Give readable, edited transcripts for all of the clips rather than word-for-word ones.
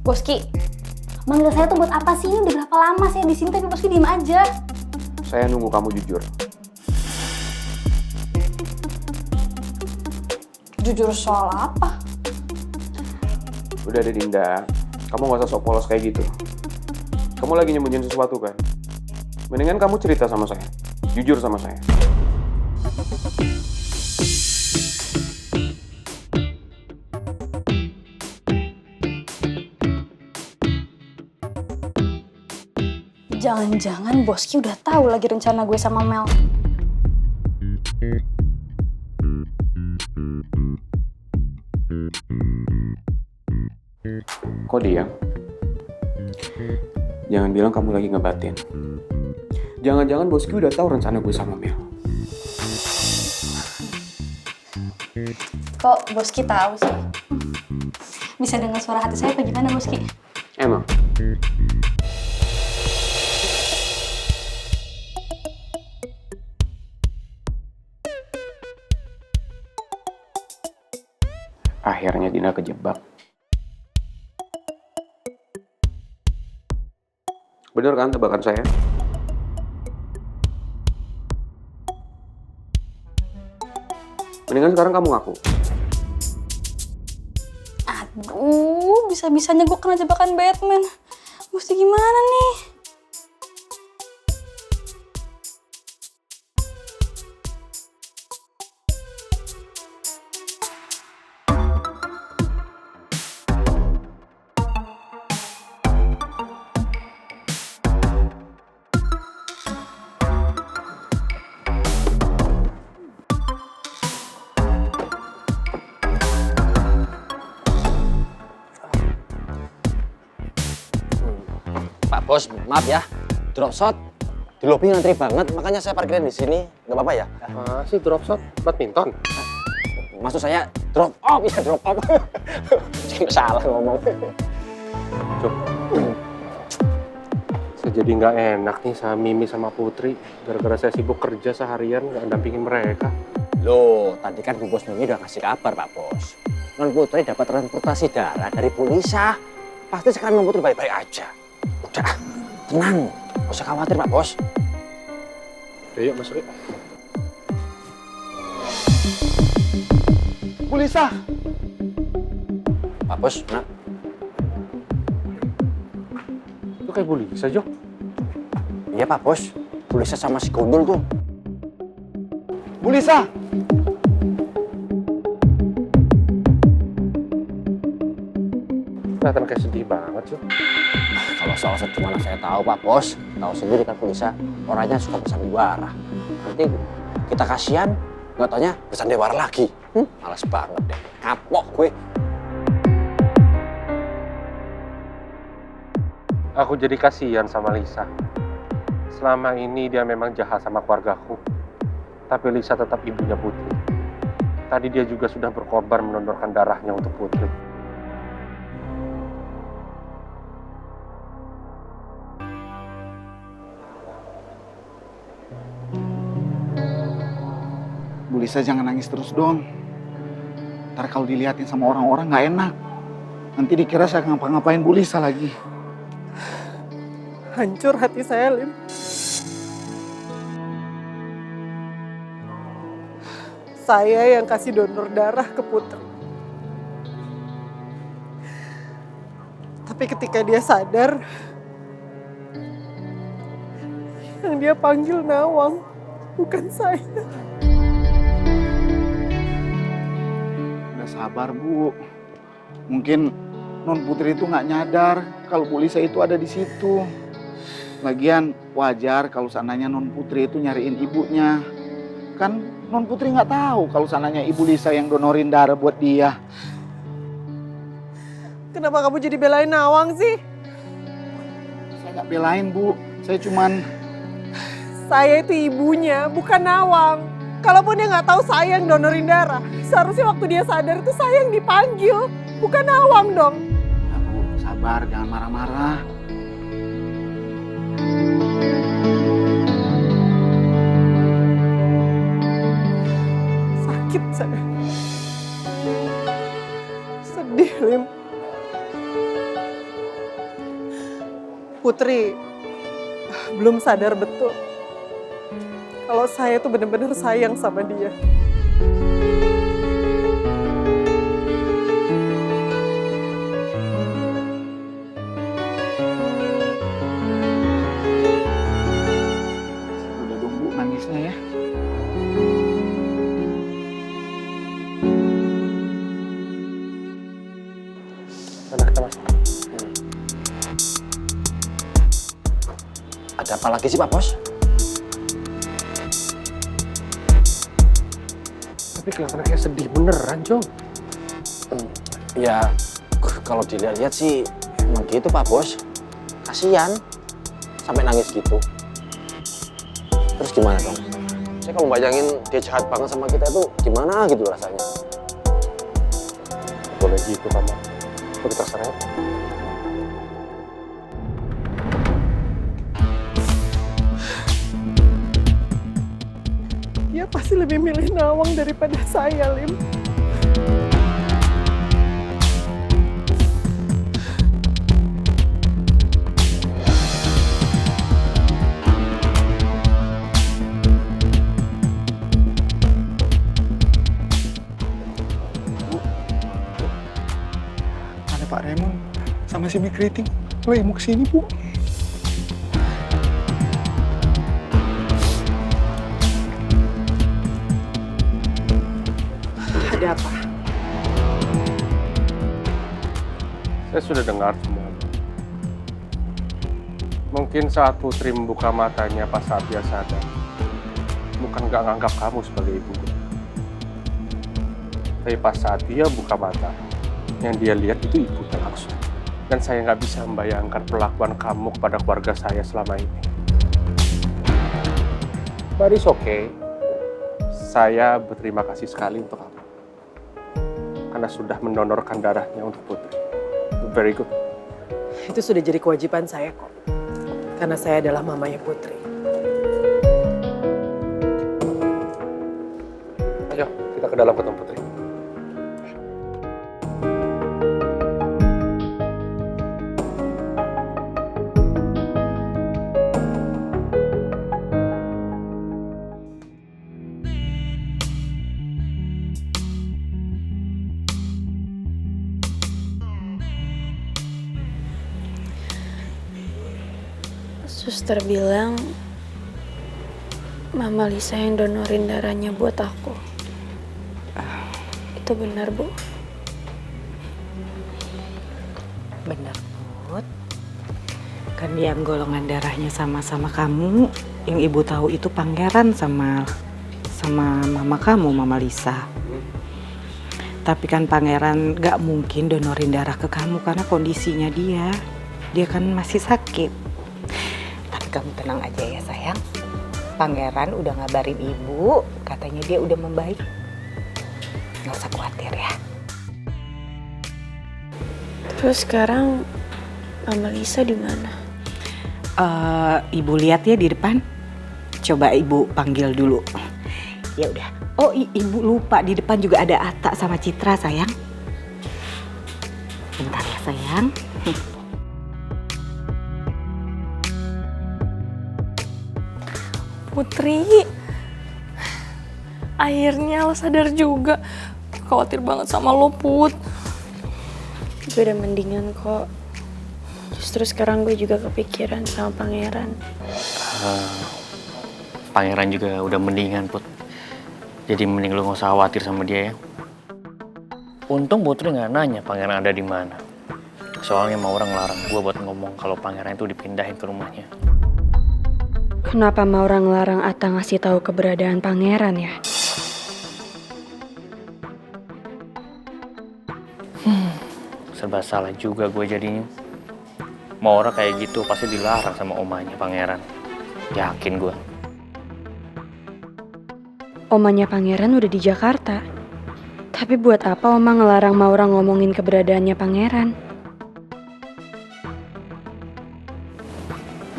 Boski, manggil saya tuh buat apa sih? Ini udah berapa lama saya di sini tapi Boski diem aja. Saya nunggu kamu jujur. Jujur soal apa? Udah deh Dinda, kamu gak usah sok polos kayak gitu. Kamu lagi nyembunyiin sesuatu kan? Mendingan kamu cerita sama saya, jujur sama saya. Jangan-jangan Boski udah tahu lagi rencana gue sama Mel. Kok diam? Jangan bilang kamu lagi ngebatin. Jangan-jangan Boski udah tahu rencana gue sama Mel. Kok Boski tahu sih? Bisa dengar suara hati saya apa gimana Boski? Emang? Akhirnya Dina kejebak. Bener kan tebakan saya? Mendingan sekarang kamu ngaku. Aduh, bisa-bisanya gue kena jebakan Batman. Mesti gimana nih? Pak Bos, maaf ya, drop shot di lobi ngantri banget, makanya saya parkirin di sini, nggak apa-apa ya? Masih drop shot badminton? Maksud saya drop off, ya drop off. Saya salah ngomong. Cuk, saya jadi nggak enak nih sama Mimi sama Putri, gara-gara saya sibuk kerja seharian nggak dampingin mereka. Loh, tadi kan Bu Bos Mimi udah ngasih kabar Pak Bos. Non Putri dapat transportasi darah dari Pulisa. Pasti sekarang Non Putri baik-baik aja. Udah, tenang, nggak usah khawatir Pak Bos. Yuk masuk yuk. Pulisa! Pak Bos, nak. Itu kayak bully saja. Iya Pak Bos, Pulisa sama si Gondol tuh. Pulisa! Kelihatan kayak sedih banget sih. Kalau soal sedih mana saya tahu Pak Bos. Tahu sendiri kan Pulisa, orangnya suka bersandiwara. Nanti kita kasihan, nggak taunya bersandiwara lagi. Males banget deh, kapok gue. Aku jadi kasihan sama Lisa. Selama ini dia memang jahat sama keluargaku. Tapi Lisa tetap ibunya Putri. Tadi dia juga sudah berkorban mendonorkan darahnya untuk Putri. Bu Lisa jangan nangis terus dong. Ntar kalau dilihatin sama orang-orang nggak enak. Nanti dikira saya ngapa-ngapain Bu Lisa lagi. Hancur hati saya, Lim. Saya yang kasih donor darah ke Putri. Tapi ketika dia sadar, yang dia panggil Nawang, bukan saya. Udah sabar Bu. Mungkin Non Putri itu nggak nyadar kalau Bu Lisa itu ada di situ. Lagian wajar kalau seandainya Non Putri itu nyariin ibunya. Kan Non Putri nggak tahu kalau seandainya Ibu Lisa yang donorin darah buat dia. Kenapa kamu jadi belain Nawang sih? Saya nggak belain Bu. Saya cuman... Saya itu ibunya, bukan Nawang. Kalaupun dia nggak tahu saya yang donorin darah, seharusnya waktu dia sadar itu saya yang dipanggil, bukan Nawang dong. Ya Bu, sabar, jangan marah-marah. sakit saya. Sedih, Lim. Putri belum sadar betul kalau saya tuh benar-benar sayang sama dia. Udah dong Bu nangisnya ya. Sana kita masuk. Ada apa lagi sih Pak Bos? Tapi kelihatannya kayak sedih beneran, Jong. Ya, kalau dilihat-lihat sih emang gitu Pak Bos. Kasian, sampai nangis gitu. Terus gimana dong? Saya kalau bayangin dia jahat banget sama kita itu gimana gitu rasanya. Boleh gitu, Mama. Boleh terserah. Dia pasti lebih milih Nawang daripada saya, Lim. Ada Pak Raymond sama si Mik Riting. Lagi mau kesini Bu. Ada apa? Saya sudah dengar semuanya. Mungkin saat Putri membuka matanya pas saat dia sadar, bukan nggak nganggap kamu sebagai ibunya. Tapi pas saat dia buka mata, yang dia lihat itu ibunya langsung. Dan saya nggak bisa membayangkan perlakuan kamu kepada keluarga saya selama ini. But it's okay. Saya berterima kasih sekali untuk kamu. Karena sudah mendonorkan darahnya untuk Putri. Very good. Itu sudah jadi kewajiban saya kok. Karena saya adalah mamanya Putri. Ayo, kita ke dalam ketemu Putri. Suster bilang Mama Lisa yang donorin darahnya buat aku. Itu benar, Bu? Benar, Put. Kan dia golongan darahnya sama-sama kamu. Yang ibu tahu itu Pangeran sama mama kamu, Mama Lisa. Tapi kan Pangeran gak mungkin donorin darah ke kamu karena kondisinya dia kan masih sakit. Kamu tenang aja ya sayang. Pangeran udah ngabarin ibu, katanya dia udah membaik. Nggak usah khawatir ya. Terus sekarang Mama Lisa di mana? Ibu lihat ya di depan. Coba ibu panggil dulu. Ya udah. Oh ibu lupa di depan juga ada Atta sama Citra sayang. Bentar ya sayang. Putri, akhirnya lo sadar juga. Khawatir banget sama lo, Put. Gue udah mendingan kok. Justru sekarang gue juga kepikiran sama Pangeran. Pangeran juga udah mendingan, Put. Jadi mending lu gak usah khawatir sama dia ya. Untung Putri gak nanya Pangeran ada di mana. Soalnya mau orang larang gue buat ngomong kalau Pangeran itu dipindahin ke rumahnya. Kenapa Maura ngelarang Atta ngasih tahu keberadaan Pangeran ya? Serba salah juga gue jadinya. Maura kayak gitu pasti dilarang sama omanya Pangeran. Yakin gue. Omanya Pangeran udah di Jakarta. Tapi buat apa Oma ngelarang Maura ngomongin keberadaannya Pangeran?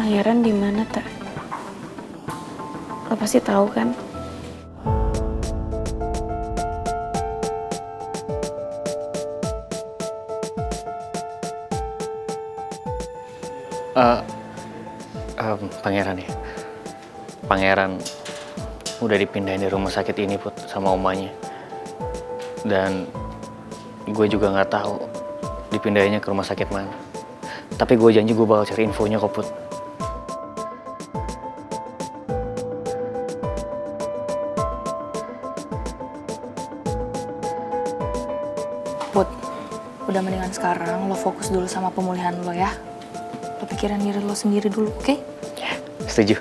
Pangeran di mana, Ta? Lo pasti tahu kan? Pangeran ya. Pangeran udah dipindahin dari rumah sakit ini Put sama omanya. Dan gue juga nggak tahu dipindahinnya ke rumah sakit mana. Tapi gue janji gue bakal cari infonya kok Put. Put, udah mendingan sekarang lo fokus dulu sama pemulihan lo ya. Lo pikirin diri lo sendiri dulu, oke? Ya, setuju.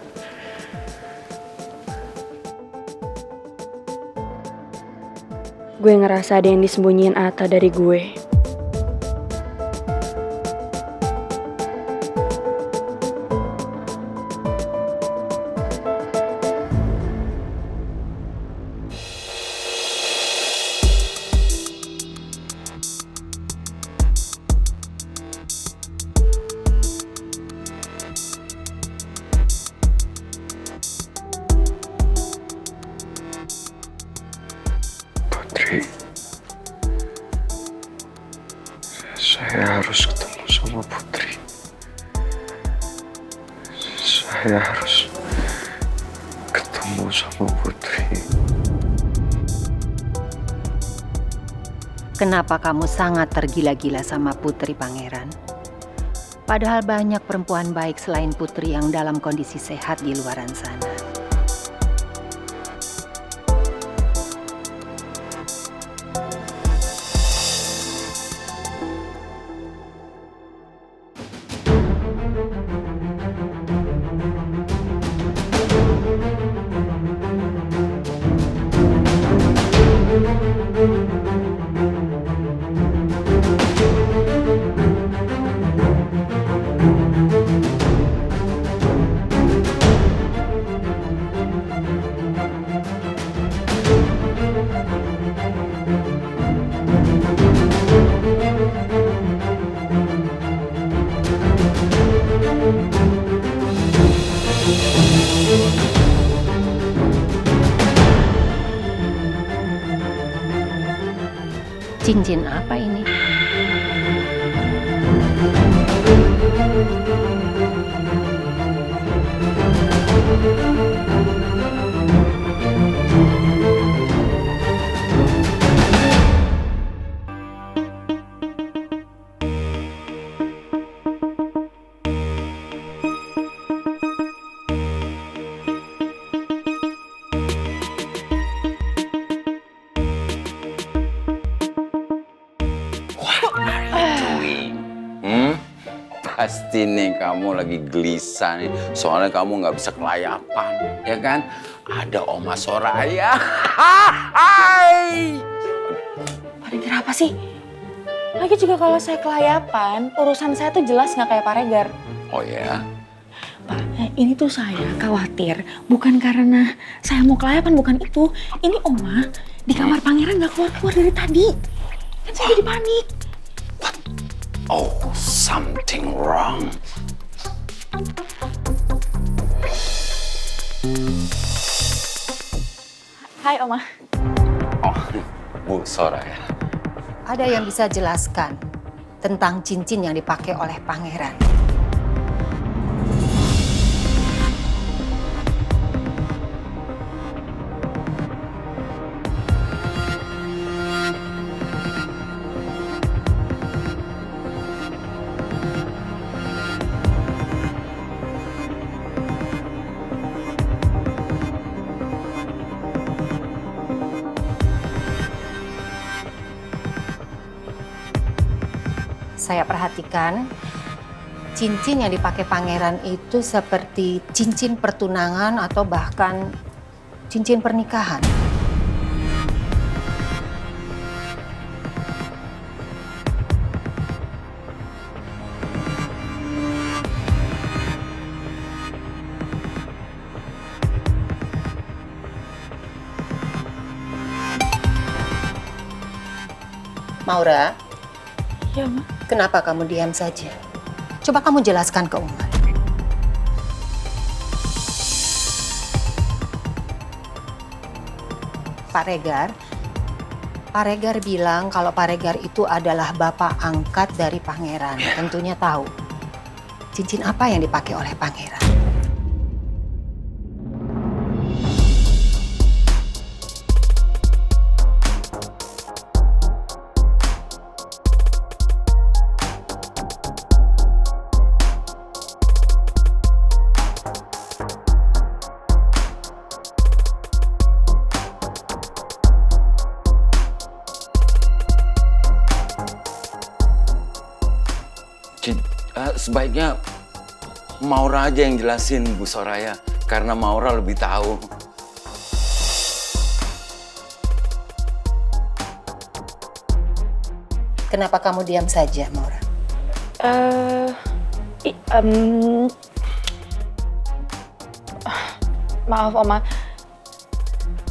Gue ngerasa ada yang disembunyiin Ata dari gue. Putri, saya harus ketemu sama Putri. Saya harus ketemu sama Putri. Kenapa kamu sangat tergila-gila sama Putri, Pangeran? Padahal banyak perempuan baik selain Putri yang dalam kondisi sehat di luaran sana. Cincin apa ini? Pasti nih kamu lagi gelisah nih, soalnya kamu nggak bisa kelayapan, ya kan? Ada Oma Soraya. Hai. Pak Regar apa sih? Lagi juga kalau saya kelayapan, urusan saya tuh jelas nggak kayak Pak Regar. Oh ya? Pak, ini tuh saya khawatir bukan karena saya mau kelayapan, bukan itu. Ini Oma di kamar Pangeran nggak keluar-keluar dari tadi. Kan saya jadi panik. Oh, something wrong. Hai Oma. Oh, Bu Soraya. Ada yang bisa jelaskan tentang cincin yang dipakai oleh Pangeran? Saya perhatikan cincin yang dipakai Pangeran itu seperti cincin pertunangan atau bahkan cincin pernikahan. Maura? Ya, Ma. Kenapa kamu diam saja? Coba kamu jelaskan ke Uma. Pak Regar bilang kalau Pak Regar itu adalah bapak angkat dari Pangeran. Tentunya tahu. cincin apa yang dipakai oleh pangeran. Sebaiknya Maura aja yang jelasin, Bu Soraya. Karena Maura lebih tahu. Kenapa kamu diam saja, Maura? Maaf Oma,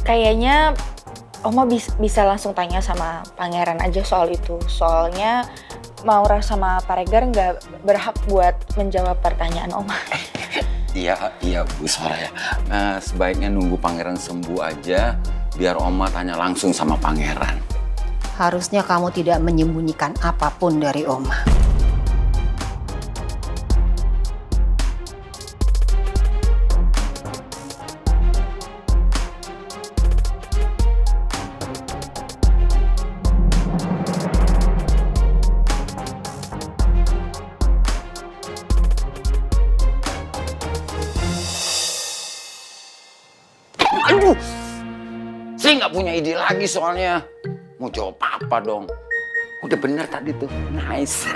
kayaknya Oma bisa langsung tanya sama pangeran aja soal itu. Soalnya Maura sama Pak Regar nggak berhak buat menjawab pertanyaan Oma. Iya Bu Soraya. Sebaiknya nunggu pangeran sembuh aja, biar Oma tanya langsung sama pangeran. Harusnya kamu tidak menyembunyikan apapun dari Oma. Aduh, saya nggak punya ide lagi soalnya. Mau jawab apa dong? Udah bener tadi tuh, nice.